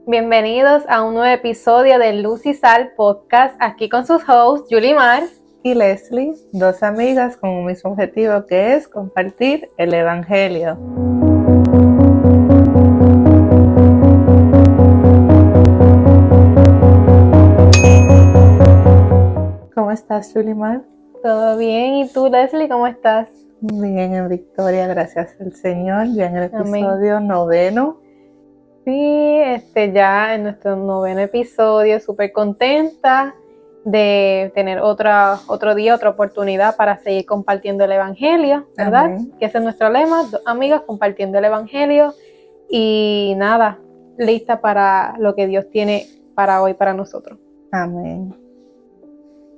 Bienvenidos a un nuevo episodio de Luz y Sal Podcast, aquí con sus hosts, Yulimar y Leslie, dos amigas con un mismo objetivo que es compartir el Evangelio. ¿Cómo estás, Yulimar? ¿Todo bien? ¿Y tú, Leslie, cómo estás? Bien, en victoria, gracias al Señor, ya en el episodio Amén. 9. Sí, ya en nuestro 9 episodio, súper contenta de tener otro día, otra oportunidad para seguir compartiendo el Evangelio, ¿verdad? Amén. Que ese es nuestro lema, dos amigas compartiendo el Evangelio y nada, lista para lo que Dios tiene para hoy, para nosotros. Amén.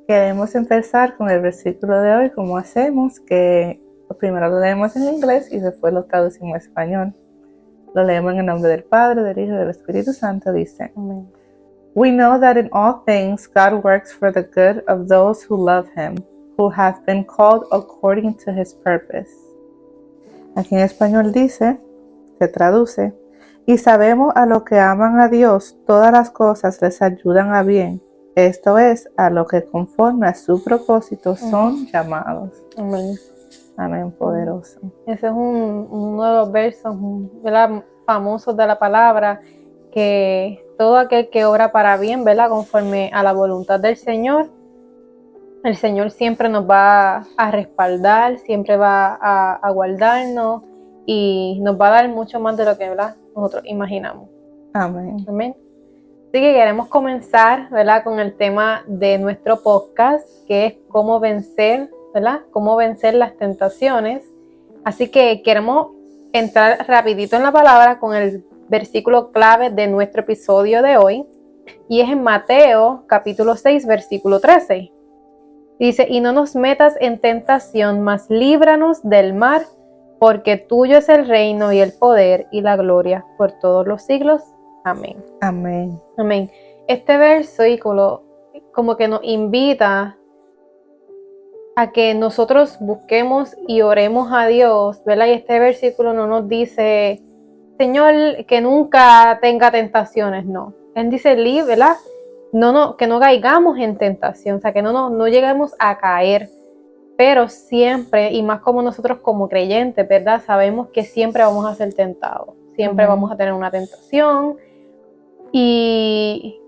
Queremos empezar con el versículo de hoy, como hacemos, que primero lo leemos en inglés y después lo traducimos a español. Lo leemos en el nombre del Padre, del Hijo y del Espíritu Santo. Dice: Amén. We know that in all things God works for the good of those who love Him, who have been called according to His purpose. Aquí en español dice, se traduce: y sabemos a los que aman a Dios, todas las cosas les ayudan a bien. Esto es, a los que conforme a su propósito son llamados. Amén. Amén, poderoso. Ese es uno de los versos, ¿verdad?, famosos de la palabra, que todo aquel que obra para bien, ¿verdad?, conforme a la voluntad del Señor, el Señor siempre nos va a respaldar, siempre va a guardarnos y nos va a dar mucho más de lo que, ¿verdad?, nosotros imaginamos. Amén. Amén. Así que queremos comenzar, ¿verdad?, con el tema de nuestro podcast, que es cómo vencer, ¿verdad?, cómo vencer las tentaciones. Así que queremos entrar rapidito en la palabra con el versículo clave de nuestro episodio de hoy, y es en Mateo capítulo 6, versículo 13. Dice: y no nos metas en tentación, mas líbranos del mal, porque tuyo es el reino y el poder y la gloria por todos los siglos. Amén. Amén. Amén. Este versículo como que nos invita a que nosotros busquemos y oremos a Dios, ¿verdad? Y este versículo no nos dice, Señor, que nunca tenga tentaciones, no. Él dice, ¿verdad? Que no caigamos en tentación, o sea, que no lleguemos a caer, pero siempre, y más como nosotros como creyentes, ¿verdad? Sabemos que siempre vamos a ser tentados, siempre vamos a tener una tentación, y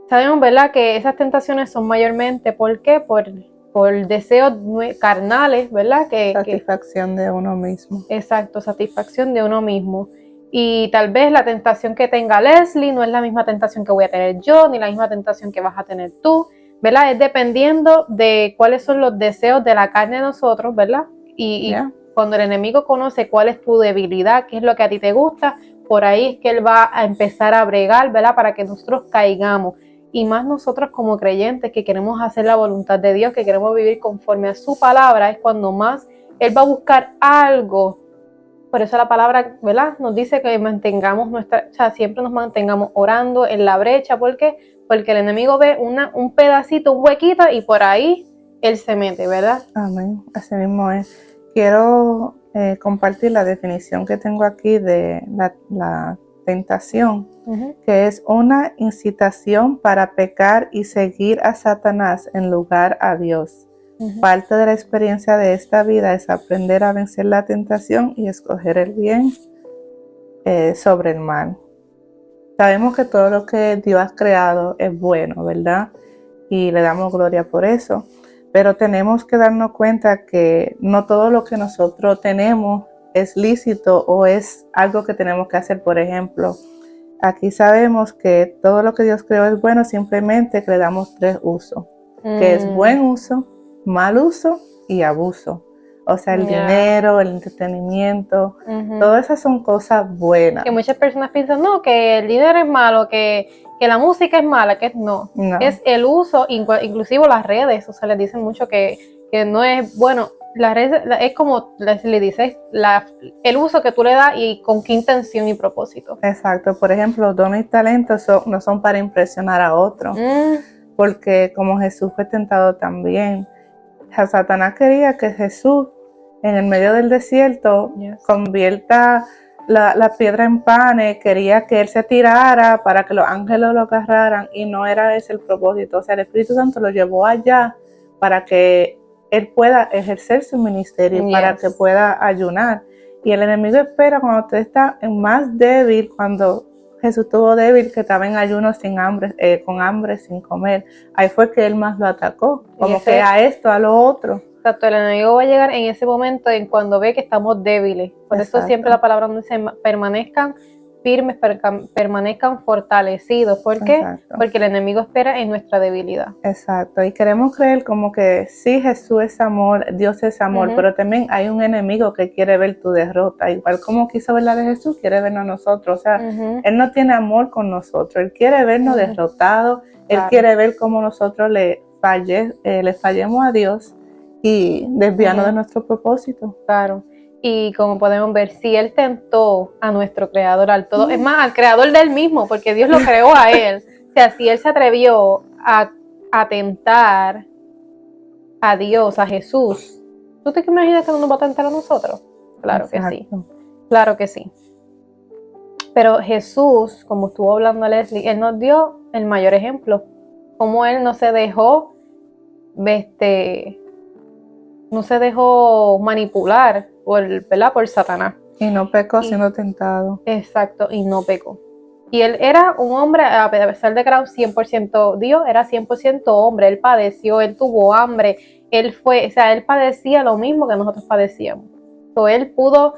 sabemos, ¿verdad?, que esas tentaciones son mayormente, ¿por qué? Por deseos carnales, ¿verdad? Satisfacción de uno mismo. Exacto, satisfacción de uno mismo. Y tal vez la tentación que tenga Leslie no es la misma tentación que voy a tener yo, ni la misma tentación que vas a tener tú, ¿verdad? Es dependiendo de cuáles son los deseos de la carne de nosotros, ¿verdad? Y cuando el enemigo conoce cuál es tu debilidad, qué es lo que a ti te gusta, por ahí es que él va a empezar a bregar, ¿verdad?, para que nosotros caigamos. Y más nosotros como creyentes que queremos hacer la voluntad de Dios, que queremos vivir conforme a su palabra, es cuando más Él va a buscar algo. Por eso la palabra, ¿verdad?, nos dice que mantengamos siempre nos mantengamos orando en la brecha. ¿Por qué? Porque el enemigo ve un pedacito, un huequito, y por ahí él se mete, ¿verdad? Amén, así mismo es. Quiero compartir la definición que tengo aquí de la tentación, que es una incitación para pecar y seguir a Satanás en lugar a Dios. Parte de la experiencia de esta vida es aprender a vencer la tentación y escoger el bien sobre el mal. Sabemos que todo lo que Dios ha creado es bueno, ¿verdad? Y le damos gloria por eso. Pero tenemos que darnos cuenta que no todo lo que nosotros tenemos es lícito o es algo que tenemos que hacer. Por ejemplo, aquí sabemos que todo lo que Dios creó es bueno, simplemente que le damos 3 usos, que es buen uso, mal uso y abuso. O sea, el dinero, el entretenimiento, todas esas son cosas buenas. Que muchas personas piensan, no, que el dinero es malo, que la música es mala, que no. Es el uso, inclusive las redes, o sea, les dicen mucho que no es bueno. Las redes es como le dices, el uso que tú le das y con qué intención y propósito. Exacto, por ejemplo, dones y talentos no son para impresionar a otros, porque como Jesús fue tentado también, Satanás quería que Jesús en el medio del desierto convierta la piedra en panes, quería que él se tirara para que los ángeles lo agarraran, y no era ese el propósito. O sea, el Espíritu Santo lo llevó allá para que él pueda ejercer su ministerio, para que pueda ayunar. Y el enemigo espera cuando usted está más débil, cuando Jesús estuvo débil, que estaba en ayuno sin hambre, con hambre, sin comer. Ahí fue que él más lo atacó, como que a esto, a lo otro. Exacto, el enemigo va a llegar en ese momento, en cuando ve que estamos débiles. Por eso siempre la palabra nos dice, permanezcan firmes, permanezcan fortalecidos. ¿Por qué? Exacto. Porque el enemigo espera en nuestra debilidad. Exacto, y queremos creer como que sí, Jesús es amor, Dios es amor, pero también hay un enemigo que quiere ver tu derrota, igual como quiso ver la de Jesús, quiere vernos a nosotros. O sea, Él no tiene amor con nosotros, Él quiere vernos derrotados, Él quiere ver cómo nosotros le fallemos a Dios y desviarnos de nuestro propósito. Claro. Y como podemos ver, si Él tentó a nuestro Creador, al todo, es más, al Creador de Él mismo, porque Dios lo creó a Él. O sea, si Él se atrevió a tentar a Dios, a Jesús, ¿tú te imaginas que no nos va a tentar a nosotros? Claro que sí. Claro que sí. Pero Jesús, como estuvo hablando Leslie, Él nos dio el mayor ejemplo. Como Él no se dejó, no se dejó manipular por Satanás. Y no pecó siendo tentado. Exacto, y no pecó. Y él era un hombre, a pesar de que era 100% Dios, era 100% hombre. Él padeció, él tuvo hambre, él padecía lo mismo que nosotros padecíamos. Entonces, él pudo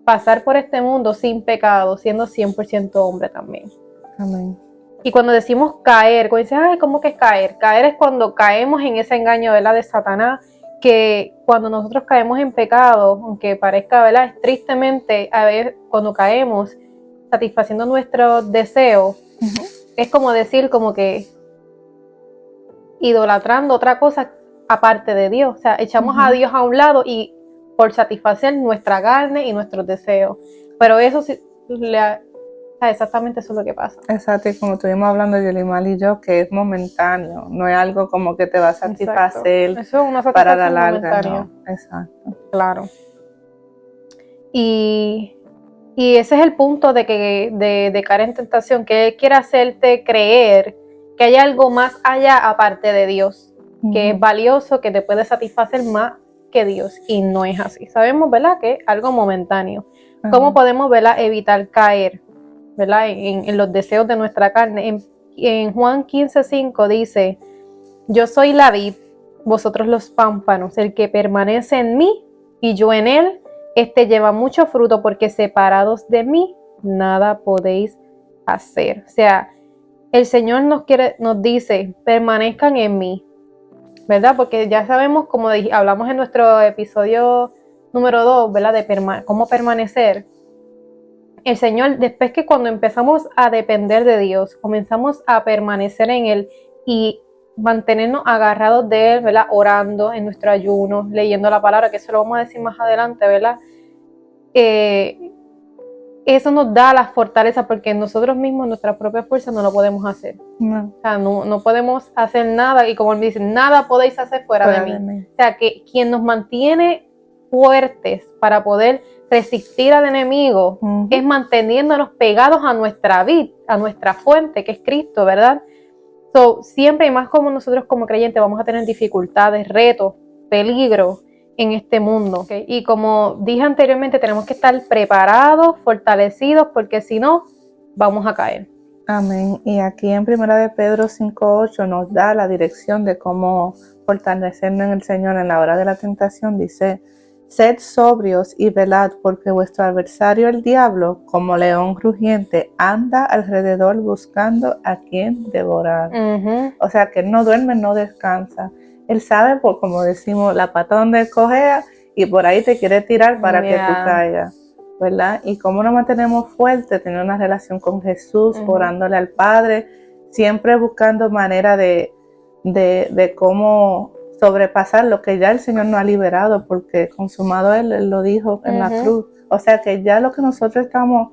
pasar por este mundo sin pecado, siendo 100% hombre también. Amén. Y cuando decimos caer, cuando dicen, ay, ¿cómo que es caer? Caer es cuando caemos en ese engaño, ¿verdad?, de Satanás, que cuando nosotros caemos en pecado, aunque parezca, ¿verdad?, tristemente, a ver, cuando caemos satisfaciendo nuestros deseos, es como decir, como que idolatrando otra cosa aparte de Dios. O sea, echamos a Dios a un lado y por satisfacer nuestra carne y nuestros deseos. Pero eso sí, exactamente eso es lo que pasa. Exacto, y como estuvimos hablando Yolimar y yo, que es momentáneo, no es algo como que te va a satisfacer. Eso es una satisfacción para la larga, momentánea. no. Exacto. Claro. Y ese es el punto de caer en tentación, que Él quiere hacerte creer que hay algo más allá aparte de Dios, que es valioso, que te puede satisfacer más que Dios, y no es así. Sabemos, ¿verdad?, que es algo momentáneo. ¿Cómo podemos, ¿verdad?, evitar caer, ¿verdad?, en los deseos de nuestra carne? En Juan 15:5 dice, yo soy la vid, vosotros los pámpanos, el que permanece en mí y yo en él, lleva mucho fruto, porque separados de mí nada podéis hacer. O sea, el Señor nos dice, permanezcan en mí, ¿verdad? Porque ya sabemos, como hablamos en nuestro episodio número 2, ¿verdad?, de cómo permanecer. El Señor, después que cuando empezamos a depender de Dios, comenzamos a permanecer en Él y mantenernos agarrados de Él, ¿verdad?, orando en nuestro ayuno, leyendo la palabra, que eso lo vamos a decir más adelante, ¿verdad? Eso nos da la fortaleza, porque nosotros mismos, nuestra propia fuerza, no lo podemos hacer. No. O sea, no podemos hacer nada, y como él dice, nada podéis hacer fuera de mí. O sea, que quien nos mantiene fuertes para poder resistir al enemigo es manteniéndonos pegados a nuestra vid, a nuestra fuente, que es Cristo, ¿verdad? Siempre, y más como nosotros como creyentes, vamos a tener dificultades, retos, peligros en este mundo, ¿okay? Y como dije anteriormente, tenemos que estar preparados, fortalecidos, porque si no, vamos a caer. Amén. Y aquí en 1 de Pedro 5:8 nos da la dirección de cómo fortalecernos en el Señor en la hora de la tentación. Dice, sed sobrios y velad, porque vuestro adversario el diablo, como león rugiente, anda alrededor buscando a quien devorar. O sea, que él no duerme, no descansa. Él sabe, como decimos, la pata donde él cojea, y por ahí te quiere tirar para que tú caigas, ¿verdad? Y cómo nos mantenemos fuertes, tener una relación con Jesús, orándole al Padre, siempre buscando manera de cómo sobrepasar lo que ya el Señor nos ha liberado, porque consumado Él lo dijo en la cruz. O sea que ya lo que nosotros estábamos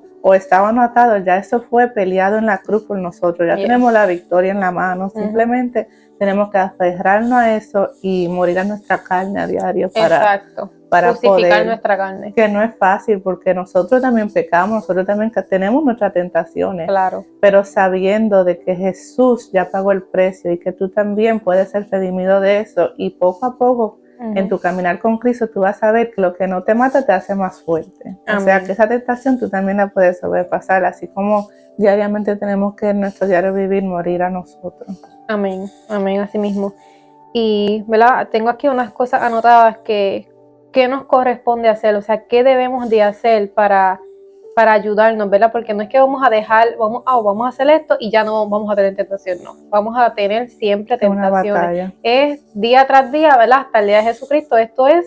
atados, ya eso fue peleado en la cruz por nosotros, ya tenemos la victoria en la mano. Simplemente tenemos que aferrarnos a eso y morir a nuestra carne a diario para crucificar poder, nuestra carne. que no es fácil porque nosotros también pecamos, nosotros también tenemos nuestras tentaciones, Claro. pero sabiendo de que Jesús ya pagó el precio y que tú también puedes ser redimido de eso, y poco a poco en tu caminar con Cristo tú vas a ver que lo que no te mata te hace más fuerte. Amén. O sea que esa tentación tú también la puedes sobrepasar, así como diariamente tenemos que en nuestro diario vivir morir a nosotros. Amén, amén, así mismo. Y, ¿verdad? Tengo aquí unas cosas anotadas que nos corresponde hacer, o sea, qué debemos de hacer para ayudarnos, ¿verdad? Porque no es que vamos a dejar, vamos a hacer esto y ya no vamos a tener tentación, no. Vamos a tener siempre Una tentaciones. batalla. Es día tras día, ¿verdad? Hasta el día de Jesucristo. Esto es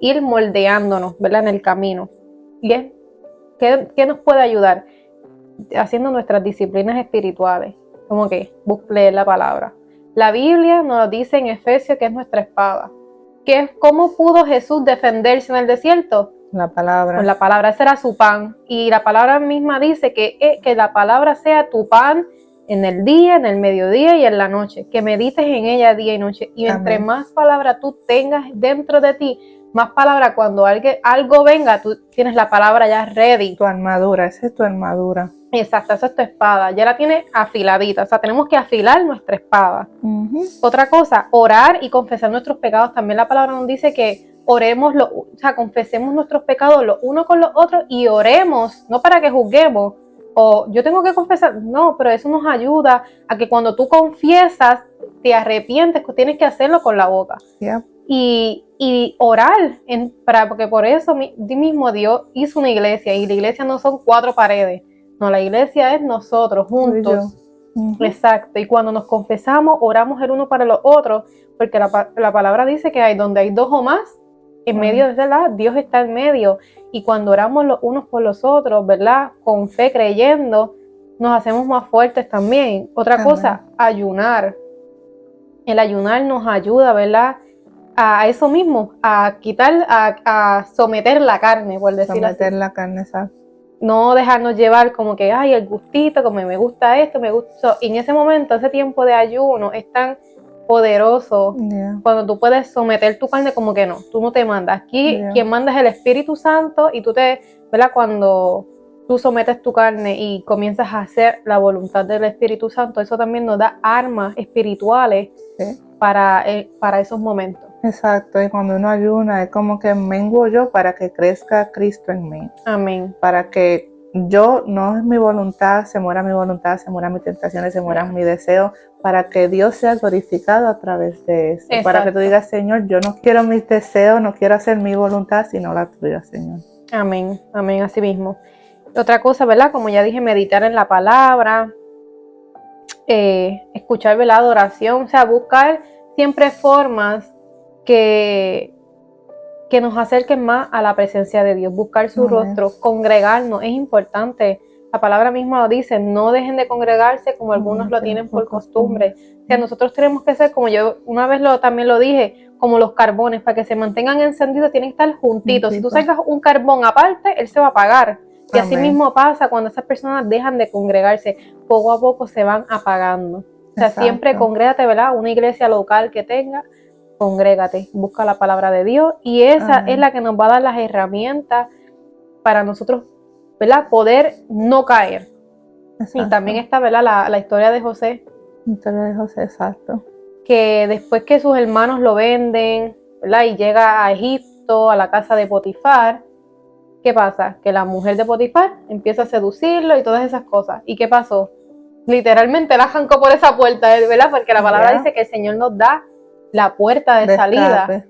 ir moldeándonos, ¿verdad? En el camino. ¿Y qué nos puede ayudar? Haciendo nuestras disciplinas espirituales, como que leer la palabra. La Biblia nos dice en Efesios que es nuestra espada. ¿Cómo pudo Jesús defenderse en el desierto? La palabra. Con la palabra, ese era su pan. Y la palabra misma dice que la palabra sea tu pan en el día, en el mediodía y en la noche. Que medites en ella día y noche. Y entre Amén. más palabra tú tengas dentro de ti, más palabra, cuando algo venga, tú tienes la palabra ya ready. Tu armadura, esa es tu armadura. Exacto, esa es tu espada, ya la tienes afiladita, o sea, tenemos que afilar nuestra espada. Otra cosa, orar y confesar nuestros pecados. También la palabra nos dice que oremos, o sea, confesemos nuestros pecados los unos con los otros y oremos, no para que juzguemos, o yo tengo que confesar, no, pero eso nos ayuda a que cuando tú confiesas, te arrepientes, que tienes que hacerlo con la boca. Yeah. Y orar, porque por eso mismo Dios hizo una iglesia, y la iglesia no son 4 paredes, no, la iglesia es nosotros juntos. Exacto, y cuando nos confesamos, oramos el uno para los otros, porque la palabra dice que donde hay 2 o más, en medio de ¿verdad? Dios está en medio, y cuando oramos los unos por los otros, ¿verdad? Con fe, creyendo, nos hacemos más fuertes también. Otra cosa, ayunar. El ayunar nos ayuda, ¿verdad? A eso mismo, a quitar, a someter la carne, por decirlo así. Someter la carne, ¿sabes? No dejarnos llevar como que, ay, el gustito, como me gusta esto, me gusta. Y en ese momento, ese tiempo de ayuno es tan poderoso, cuando tú puedes someter tu carne como que no, tú no te mandas. Aquí quien manda es el Espíritu Santo, y ¿verdad? Cuando tú sometes tu carne y comienzas a hacer la voluntad del Espíritu Santo, eso también nos da armas espirituales para esos momentos. Exacto, y cuando uno ayuna es como que menguo yo para que crezca Cristo en mí. Amén. Para que yo, no es mi voluntad, se muera mi voluntad, se mueran mis tentaciones, se mueran mis deseos, para que Dios sea glorificado a través de eso. Exacto. Para que tú digas, Señor, yo no quiero mis deseos, no quiero hacer mi voluntad, sino la tuya, Señor. Amén, amén, así mismo. Otra cosa, ¿verdad? Como ya dije, meditar en la palabra, escuchar, ¿verdad? Adoración, o sea, buscar siempre formas que nos acerquen más a la presencia de Dios, buscar su rostro, congregarnos, es importante. La palabra misma lo dice, no dejen de congregarse como algunos lo tienen por costumbre. O sea, nosotros tenemos que ser, como yo una vez también lo dije, como los carbones, para que se mantengan encendidos tienen que estar juntitos. Si tú sacas un carbón aparte, él se va a apagar. Y así mismo pasa cuando esas personas dejan de congregarse, poco a poco se van apagando. O sea, siempre congrégate, ¿verdad? Una iglesia local que tenga, congrégate, busca la palabra de Dios, y esa es la que nos va a dar las herramientas para nosotros, ¿verdad? Poder no caer. Exacto. Y también está, ¿verdad? La historia de José. La historia de José, exacto. Que después que sus hermanos lo venden, ¿verdad? Y llega a Egipto, a la casa de Potifar, ¿qué pasa? Que la mujer de Potifar empieza a seducirlo y todas esas cosas. ¿Y qué pasó? Literalmente la arrancó por esa puerta, ¿verdad? Porque la palabra dice que el Señor nos da la puerta de salida.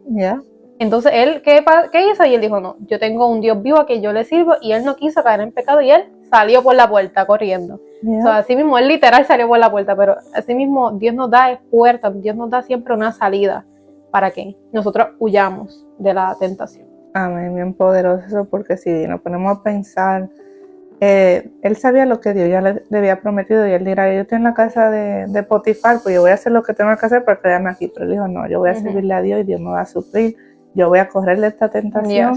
Entonces él, ¿qué hizo? Y él dijo, no, yo tengo un Dios vivo a quien yo le sirvo, y él no quiso caer en pecado, y él salió por la puerta corriendo. O sea, así mismo, él literal salió por la puerta, pero así mismo Dios nos da puertas, Dios nos da siempre una salida para que nosotros huyamos de la tentación. Amén, bien poderoso eso, porque si nos ponemos a pensar, él sabía lo que Dios ya le había prometido, y él dirá, yo estoy en la casa de Potifar, pues yo voy a hacer lo que tengo que hacer para quedarme aquí. Pero él dijo, no, yo voy a servirle a Dios y Dios me va a suplir, yo voy a correrle esta tentación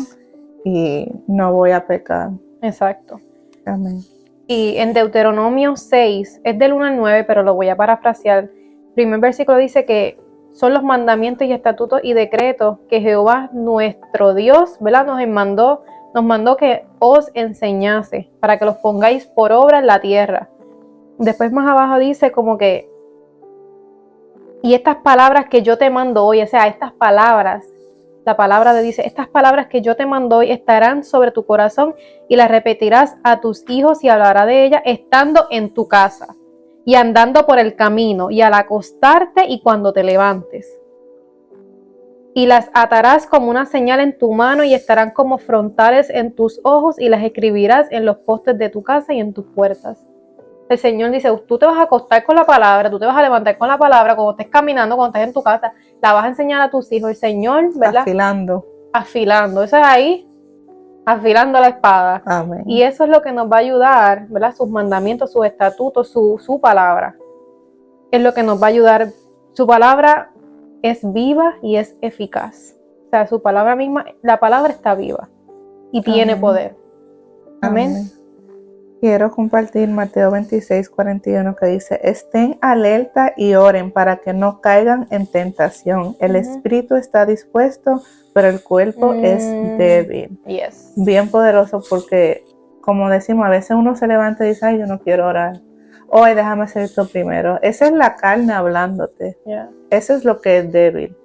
y no voy a pecar. Exacto. Amén. Y en Deuteronomio 6, es del 1 al 9, pero lo voy a parafrasear. El primer versículo dice que son los mandamientos y estatutos y decretos que Jehová nuestro Dios, ¿verdad? Nos mandó que os enseñase para que los pongáis por obra en la tierra. Después más abajo dice como que, y estas palabras que yo te mando hoy, o sea, estas palabras, la palabra de dice, estas palabras que yo te mando hoy estarán sobre tu corazón y las repetirás a tus hijos y hablarás de ellas estando en tu casa y andando por el camino y al acostarte y cuando te levantes. Y las atarás como una señal en tu mano y estarán como frontales en tus ojos y las escribirás en los postes de tu casa y en tus puertas. El Señor dice, tú te vas a acostar con la palabra, tú te vas a levantar con la palabra, cuando estés caminando, cuando estés en tu casa, la vas a enseñar a tus hijos. El Señor, ¿verdad? Afilando, eso es ahí, afilando la espada. Amén. Y eso es lo que nos va a ayudar, ¿verdad? Sus mandamientos, sus estatutos, su palabra. Es lo que nos va a ayudar. Su palabra es viva y es eficaz. O sea, su palabra misma, la palabra está viva y tiene poder. Amén. Quiero compartir Mateo 26:41 que dice, estén alerta y oren para que no caigan en tentación. El espíritu está dispuesto, pero el cuerpo es débil. Yes. Bien poderoso porque, como decimos, a veces uno se levanta y dice, ay, yo no quiero orar. Hoy déjame hacer esto primero. Esa es la carne hablándote. Yeah. Eso es lo que es débil.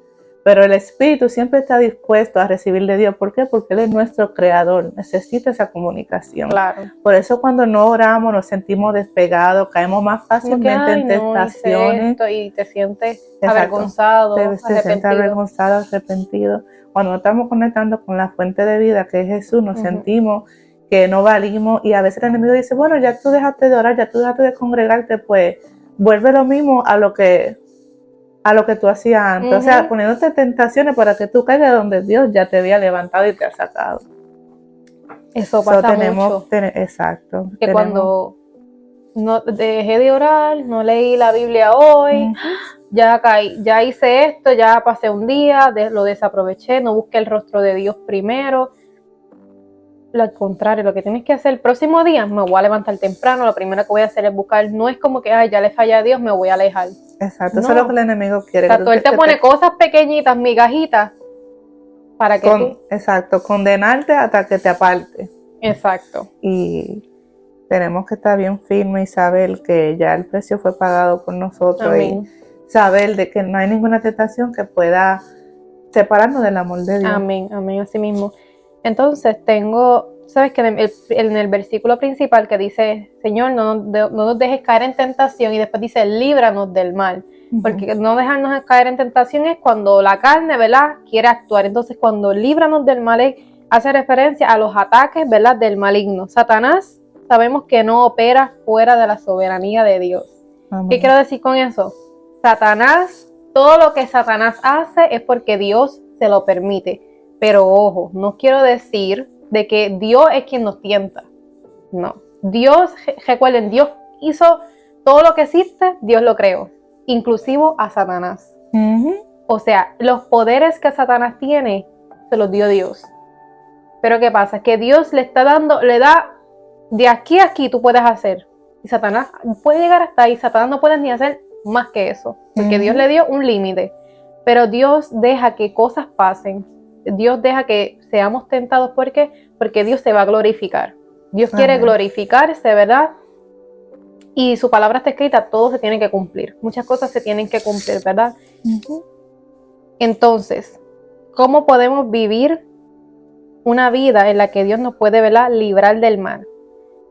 Pero el espíritu siempre está dispuesto a recibir de Dios. ¿Por qué? Porque Él es nuestro creador. Necesita esa comunicación. Claro. Por eso cuando no oramos nos sentimos despegados, caemos más fácilmente en tentaciones. Y te sientes avergonzado, te sientes avergonzado, arrepentido. Cuando no estamos conectando con la fuente de vida que es Jesús, nos sentimos que no valimos. Y a veces el enemigo dice, bueno, ya tú dejaste de orar, ya tú dejaste de congregarte, pues vuelve lo mismo a lo que tú hacías antes. O sea, poniéndote tentaciones para que tú caigas donde Dios ya te había levantado y te ha sacado. Eso pasa mucho. Exacto. Que cuando no dejé de orar, no leí la Biblia hoy, ya caí, ya hice esto, ya pasé un día, lo desaproveché, no busqué el rostro de Dios primero. Al contrario, lo que tienes que hacer el próximo día, me voy a levantar temprano, lo primero que voy a hacer es buscar, no es como que, ay, ya le fallé a Dios, me voy a alejar. Exacto, eso es lo que el enemigo quiere. Exacto, él te pone cosas pequeñitas, migajitas, para que tú... Exacto, condenarte hasta que te aparte. Exacto. Y tenemos que estar bien firmes y saber que ya el precio fue pagado por nosotros. Amén. Y saber de que no hay ninguna tentación que pueda separarnos del amor de Dios. Amén, amén, así mismo. Entonces sabes que en el versículo principal que dice, Señor, no nos dejes caer en tentación, y después dice, líbranos del mal. Porque no dejarnos caer en tentación es cuando la carne, ¿verdad?, quiere actuar. Entonces, cuando líbranos del mal hace referencia a los ataques, ¿verdad?, del maligno. Satanás, sabemos que no opera fuera de la soberanía de Dios. Amén. ¿Qué quiero decir con eso? Satanás, todo lo que Satanás hace es porque Dios se lo permite. Pero ojo, no quiero decir de que Dios es quien nos tienta. No. Dios, recuerden, Dios hizo todo lo que existe, Dios lo creó, inclusive a Satanás. O sea, los poderes que Satanás tiene, se los dio Dios. Pero ¿qué pasa? Que Dios le da de aquí a aquí tú puedes hacer. Y Satanás puede llegar hasta ahí. Satanás no puede ni hacer más que eso. Porque Dios le dio un límite. Pero Dios deja que cosas pasen. Dios deja que seamos tentados. ¿Por qué? Porque Dios se va a glorificar. Dios quiere glorificarse, ¿verdad? Y su palabra está escrita, todo se tiene que cumplir. Muchas cosas se tienen que cumplir, ¿verdad? Entonces, ¿cómo podemos vivir una vida en la que Dios nos puede, ¿verdad?, librar del mal?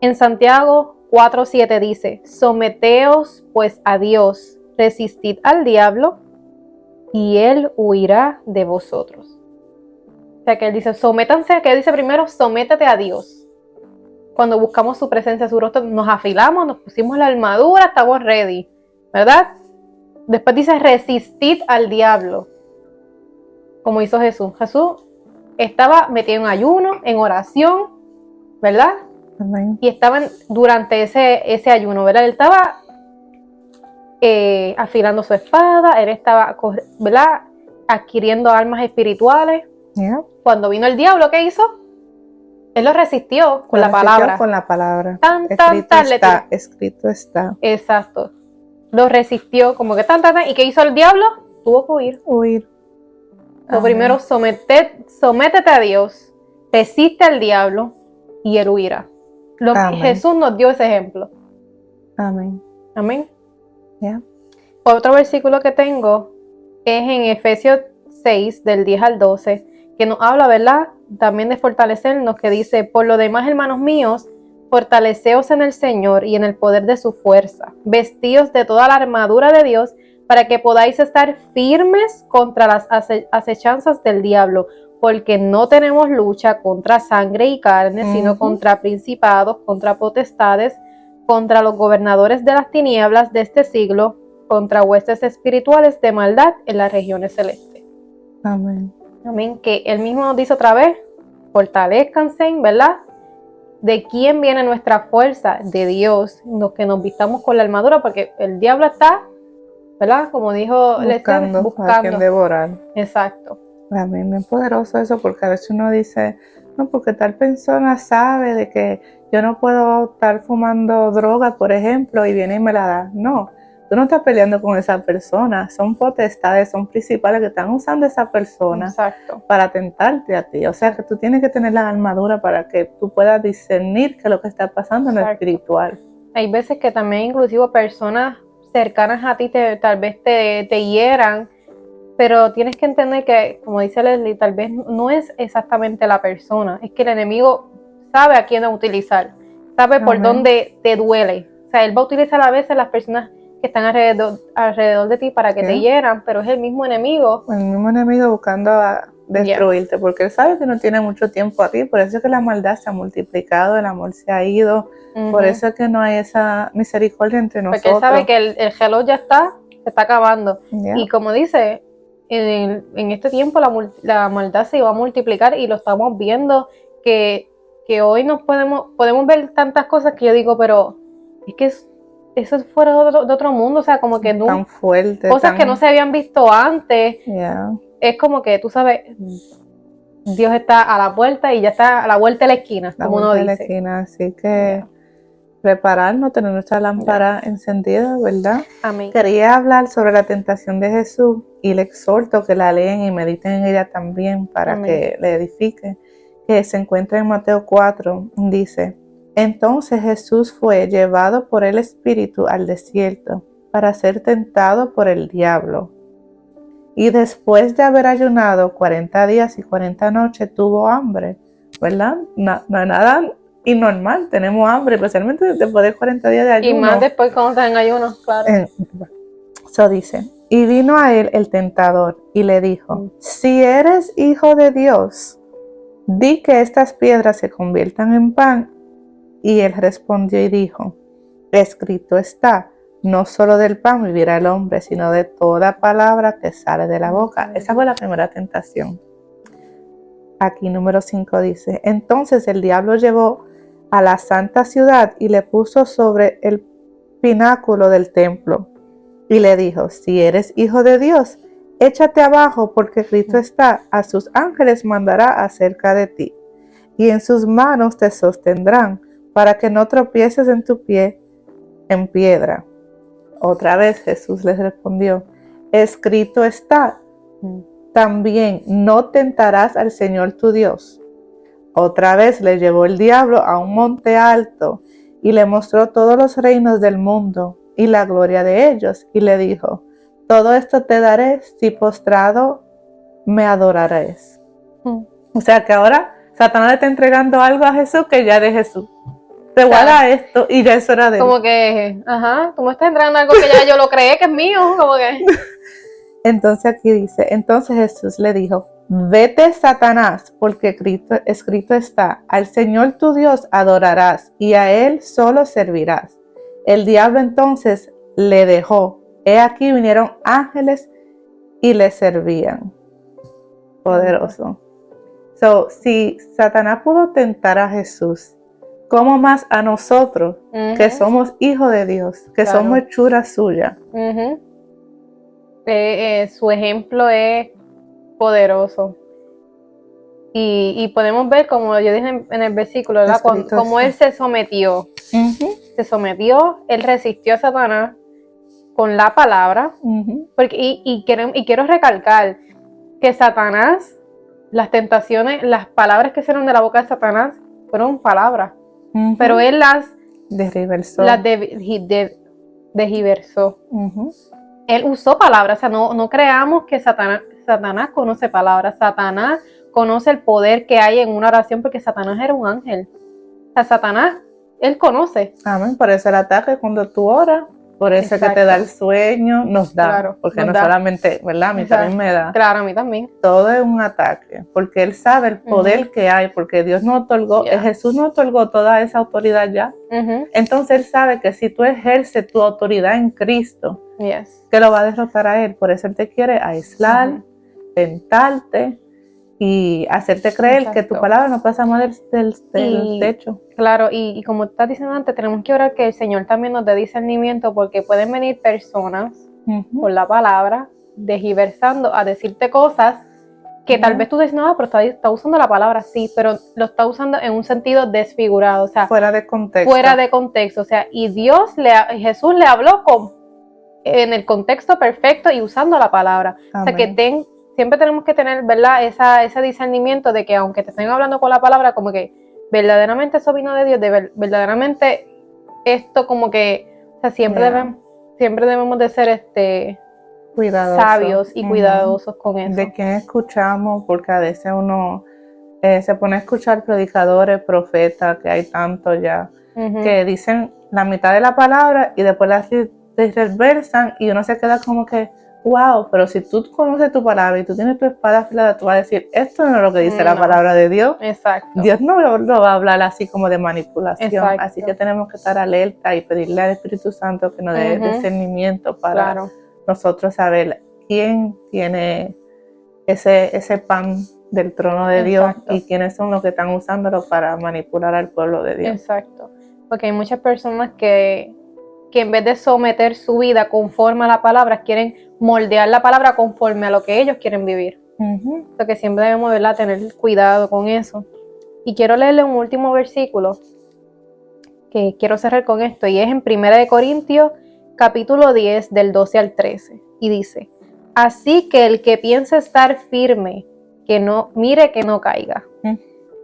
En Santiago 4:7 dice, someteos pues a Dios, resistid al diablo y él huirá de vosotros. O sea que él dice, sométanse, que él dice primero, sométete a Dios. Cuando buscamos su presencia, su rostro, nos afilamos, nos pusimos la armadura, estamos ready, ¿verdad? Después dice, resistid al diablo, como hizo Jesús. Jesús estaba metido en ayuno, en oración, ¿verdad? Amén. Y estaban durante ese ayuno, ¿verdad? Él estaba afilando su espada, él estaba, ¿verdad?, adquiriendo armas espirituales. Yeah. Cuando vino el diablo, ¿qué hizo? Él lo resistió con la palabra. Con la palabra. Escrito está. Exacto. Lo resistió como que tan. ¿Y qué hizo el diablo? tuvo que huir. Huir. Lo Amén. primero, sométete a Dios, resiste al diablo y él huirá. Amén. Jesús nos dio ese ejemplo. Amén. Amén. Yeah. Otro versículo que tengo es en Efesios 6, del 10 al 12, que nos habla, ¿verdad? También de fortalecernos, que dice: por lo demás, hermanos míos, fortaleceos en el Señor y en el poder de su fuerza, vestíos de toda la armadura de Dios, para que podáis estar firmes contra las acechanzas del diablo, porque no tenemos lucha contra sangre y carne, sino contra principados, contra potestades, contra los gobernadores de las tinieblas de este siglo, contra huestes espirituales de maldad en las regiones celestes. Amén. Amén. Que él mismo nos dice otra vez: fortalezcanse, ¿verdad? ¿De quién viene nuestra fuerza? De Dios. Que nos vistamos con la armadura, porque el diablo está, ¿verdad? Como dijo Lester, A quien devorar. Exacto. Amén. Es poderoso eso, porque a veces uno dice, no, porque tal persona sabe de que yo no puedo estar fumando droga, por ejemplo, y viene y me la da. No, tú no estás peleando con esa persona, son potestades, son principales que están usando esa persona. Exacto. Para tentarte a ti. O sea que tú tienes que tener la armadura para que tú puedas discernir qué es lo que está pasando en lo espiritual. Hay veces que también inclusive personas cercanas a ti tal vez te hieran, pero tienes que entender que, como dice Leslie, tal vez no es exactamente la persona, es que el enemigo sabe a quién utilizar, sabe por dónde te duele. O sea, él va a utilizar a veces las personas que están alrededor de ti para que te hieran, pero es el mismo enemigo. El mismo enemigo buscando a destruirte, porque él sabe que no tiene mucho tiempo aquí, por eso es que la maldad se ha multiplicado, el amor se ha ido, por eso es que no hay esa misericordia entre nosotros. Porque él sabe que el reloj ya se está acabando. Y como dice, en este tiempo la maldad se va a multiplicar y lo estamos viendo, que hoy nos podemos ver tantas cosas que yo digo, pero es que eso es fuera de otro mundo, o sea, como que tan fuerte, cosas que no se habían visto antes. Es como que tú sabes, Dios está a la puerta y ya está a la vuelta de la esquina, como uno dice. Así que prepararnos, tener nuestra lámpara encendida, ¿verdad? Amén. Quería hablar sobre la tentación de Jesús y le exhorto que la lean y mediten en ella también para que le edifique, que se encuentra en Mateo 4, dice: entonces Jesús fue llevado por el Espíritu al desierto para ser tentado por el diablo. Y después de haber ayunado 40 días y 40 noches, tuvo hambre, ¿verdad? No es nada anormal, tenemos hambre, especialmente después de 40 días de ayuno. Y más después cuando están en ayuno, claro. Eso dice: y vino a él el tentador y le dijo: si eres hijo de Dios, di que estas piedras se conviertan en pan. Y él respondió y dijo: escrito está, no solo del pan vivirá el hombre, sino de toda palabra que sale de la boca. Esa fue la primera tentación. Aquí número 5 dice: entonces el diablo llevó a la santa ciudad y le puso sobre el pináculo del templo y le dijo: si eres hijo de Dios, échate abajo, porque escrito está, a sus ángeles mandará acerca de ti, y en sus manos te sostendrán, para que no tropieces en tu pie en piedra. Otra vez Jesús les respondió: escrito está también, no tentarás al Señor tu Dios. Otra vez le llevó el diablo a un monte alto y le mostró todos los reinos del mundo y la gloria de ellos, y le dijo: todo esto te daré si postrado me adorarás. O sea que ahora Satanás le está entregando algo a Jesús que ya es de Jesús. Te voy a dar esto y ya eso era de él. Como que, tú me estás entregando algo que ya yo lo creé que es mío, como que. Entonces aquí dice: entonces Jesús le dijo: vete, Satanás, porque escrito está, al Señor tu Dios adorarás y a Él solo servirás. El diablo entonces le dejó. He aquí vinieron ángeles y le servían. Poderoso. Si Satanás pudo tentar a Jesús, ¿cómo más a nosotros, que somos hijos de Dios, que somos hechura suya? Su ejemplo es poderoso. Y podemos ver, como yo dije en el versículo, ¿verdad? Como él se sometió. Se sometió, él resistió a Satanás con la palabra, Ujú. porque, quiero recalcar que Satanás, las tentaciones, las palabras que salieron de la boca de Satanás fueron palabras, Ujú. pero él las Desriversó. degiversó. Ujú. Él usó palabras, o sea, no creamos que Satanás conoce palabras. Satanás conoce el poder que hay en una oración porque Satanás era un ángel. O sea, Satanás, él conoce. Amén. Por eso el ataque cuando tú oras, por eso que te da el sueño, nos da. Claro, porque nos no da. solamente, ¿verdad? A mí Exacto. también me da. Claro, a mí también. Todo es un ataque, porque Él sabe el poder que hay, porque Dios nos otorgó, Jesús nos otorgó toda esa autoridad ya. Entonces Él sabe que si tú ejerces tu autoridad en Cristo, que lo va a derrotar a Él. Por eso Él te quiere aislar, tentarte y hacerte creer que tu palabra no pasa más del techo. Claro, y como estás diciendo antes, tenemos que orar que el Señor también nos dé discernimiento, porque pueden venir personas con la palabra, desgiversando, a decirte cosas que tal vez tú dices, no, pero está usando la palabra, sí, pero lo está usando en un sentido desfigurado, o sea, fuera de contexto. Fuera de contexto, o sea, y Jesús le habló en el contexto perfecto y usando la palabra. Amén. O sea, que siempre tenemos que tener, ¿verdad? Ese discernimiento de que aunque te estén hablando con la palabra, como que verdaderamente eso vino de Dios, verdaderamente esto como que, o sea, siempre debemos de ser sabios y cuidadosos con eso. De quién escuchamos, porque a veces uno se pone a escuchar predicadores, profetas, que hay tanto ya, que dicen la mitad de la palabra y después la reversan y uno se queda como que, wow, pero si tú conoces tu palabra y tú tienes tu espada afilada, tú vas a decir, esto no es lo que dice la palabra de Dios. Exacto. Dios no lo va a hablar así como de manipulación. Exacto. Así que tenemos que estar alerta y pedirle al Espíritu Santo que nos dé discernimiento para nosotros saber quién tiene ese pan del trono de Dios y quiénes son los que están usándolo para manipular al pueblo de Dios. Exacto. Porque hay muchas personas que en vez de someter su vida conforme a la palabra, quieren moldear la palabra conforme a lo que ellos quieren vivir. Lo que siempre debemos, ¿verdad?, tener cuidado con eso. Y quiero leerle un último versículo que quiero cerrar con esto, y es en 1 Corintios capítulo 10 del 12 al 13, y dice: así que el que piensa estar firme, mire que no caiga.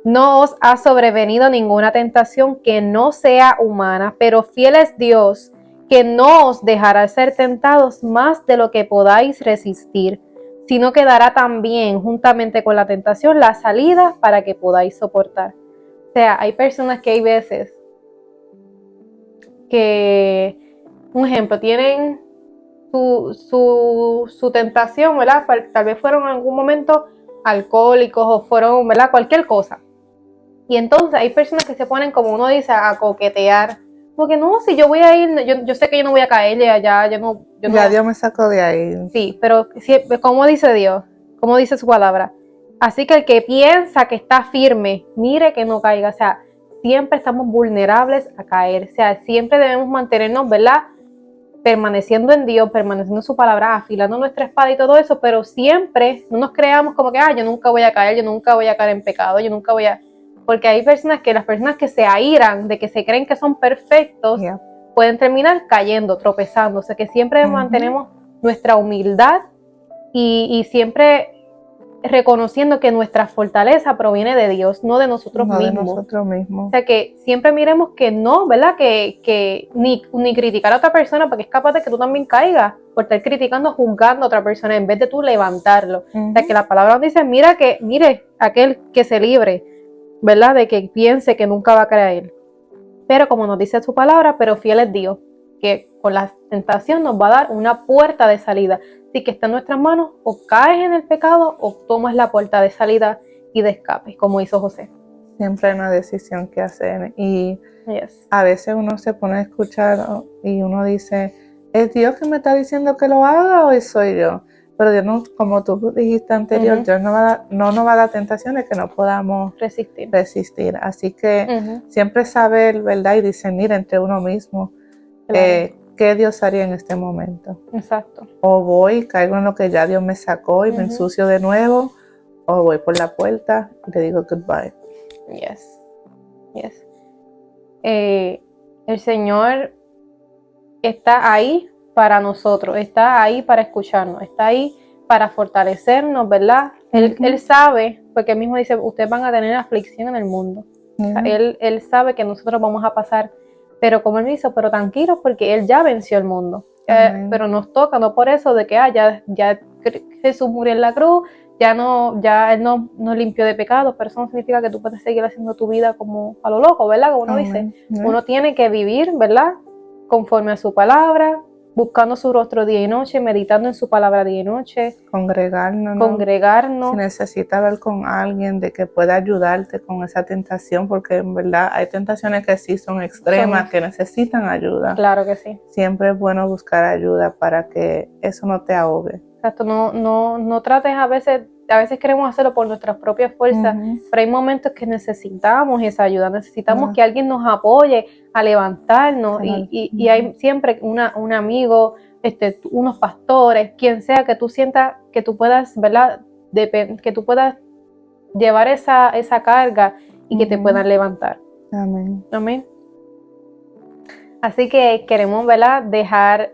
No os ha sobrevenido ninguna tentación que no sea humana, pero fiel es Dios, que no os dejará ser tentados más de lo que podáis resistir, sino que dará también, juntamente con la tentación, la salida para que podáis soportar. O sea, hay personas que hay veces que, un ejemplo, tienen su tentación, ¿verdad? Tal vez fueron en algún momento alcohólicos o fueron, ¿verdad?, cualquier cosa. Y entonces hay personas que se ponen, como uno dice, a coquetear. Porque no, si yo voy a ir, yo sé que yo no voy a caer ya Dios me sacó de ahí. Sí, pero ¿cómo dice Dios? ¿Cómo dice su palabra? Así que el que piensa que está firme, mire que no caiga. O sea, siempre estamos vulnerables a caer. O sea, siempre debemos mantenernos, ¿verdad?, permaneciendo en Dios, permaneciendo en su palabra, afilando nuestra espada y todo eso, pero siempre no nos creamos como que, yo nunca voy a caer, yo nunca voy a caer en pecado, yo nunca voy a... Porque hay las personas que se airan de que se creen que son perfectos, pueden terminar cayendo, tropezando. O sea, que siempre mantenemos nuestra humildad y siempre reconociendo que nuestra fortaleza proviene de Dios, no de nosotros mismos. O sea, que siempre miremos que no, ¿verdad? Que ni criticar a otra persona, porque es capaz de que tú también caigas por estar criticando, juzgando a otra persona, en vez de tú levantarlo. O sea, que la palabra nos dice, mire aquel que se libre, ¿verdad?, de que piense que nunca va a caer. Pero como nos dice su palabra, pero fiel es Dios, que con la tentación nos va a dar una puerta de salida. Así que está en nuestras manos, o caes en el pecado o tomas la puerta de salida y de escape, como hizo José. Siempre hay una decisión que hacer y a veces uno se pone a escuchar y uno dice, ¿es Dios que me está diciendo que lo haga o soy yo? Pero Dios, no, como tú dijiste anterior, Dios no nos va a dar tentaciones que no podamos resistir. Así que siempre saber, ¿verdad?, y discernir entre uno mismo qué Dios haría en este momento. Exacto. O voy, caigo en lo que ya Dios me sacó y me ensucio de nuevo, o voy por la puerta y le digo goodbye. El Señor está ahí para nosotros, está ahí para escucharnos, está ahí para fortalecernos, ¿verdad? Él sabe, porque él mismo dice, ustedes van a tener aflicción en el mundo. O sea, él sabe que nosotros vamos a pasar, pero como él me dice, pero tranquilos porque él ya venció el mundo. Pero nos toca, no por eso de que ya Jesús murió en la cruz, ya él no limpió de pecados, pero eso no significa que tú puedes seguir haciendo tu vida como a lo loco, ¿verdad? Como uno dice, uno tiene que vivir, ¿verdad? Conforme a su palabra, buscando su rostro día y noche, meditando en su palabra día y noche. Congregarnos. Si necesitas hablar con alguien de que pueda ayudarte con esa tentación, porque en verdad hay tentaciones que sí son extremas, que necesitan ayuda. Claro que sí. Siempre es bueno buscar ayuda para que eso no te ahogue. Exacto, no trates a veces queremos hacerlo por nuestras propias fuerzas, pero hay momentos que necesitamos esa ayuda, necesitamos que alguien nos apoye a levantarnos y hay siempre un amigo, unos pastores, quien sea que tú sientas que tú puedas, ¿verdad? Que tú puedas llevar esa carga y que te puedan levantar. Amén. Amén. Así que queremos, ¿verdad?, dejar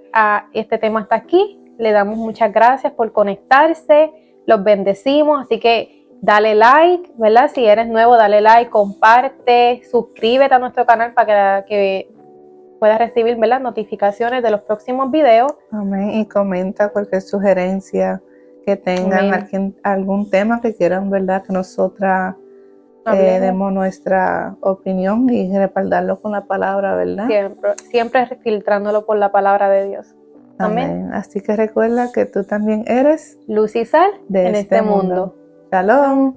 este tema hasta aquí. Le damos muchas gracias por conectarse, los bendecimos, así que dale like, ¿verdad? Si eres nuevo, dale like, comparte, suscríbete a nuestro canal para que puedas recibir, ¿verdad?, notificaciones de los próximos videos. Amén. Y comenta cualquier sugerencia que tengan, algún tema que quieran, ¿verdad?, que nosotras demos nuestra opinión y respaldarlo con la palabra, ¿verdad? Siempre filtrándolo por la palabra de Dios. Amén. Así que recuerda que tú también eres luz y sal en este mundo. Shalom.